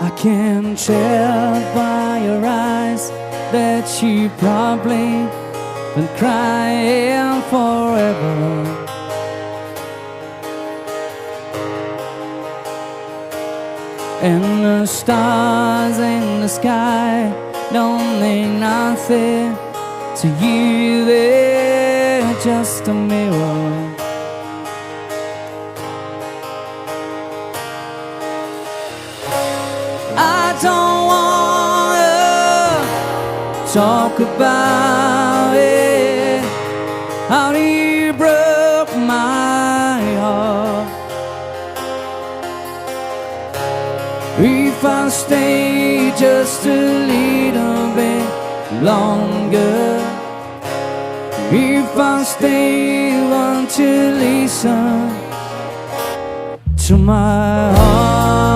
I can tell by your eyes that you probably been crying forever. And the stars in the sky don't mean nothing to you, they're just a mirror. I don't wanna talk about it, how you broke my heart. If I stay just a little bit longer, if I stay, won't you listen to my heart?